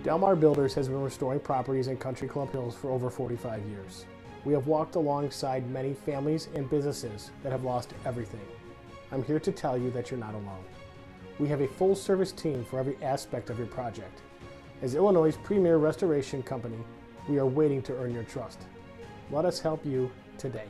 Del Mar Builders has been restoring properties in Country Club Hills for over 45 years. We have walked alongside many families and businesses that have lost everything. I'm here to tell you that you're not alone. We have a full-service team for every aspect of your project. As Illinois' premier restoration company, we are waiting to earn your trust. Let us help you today.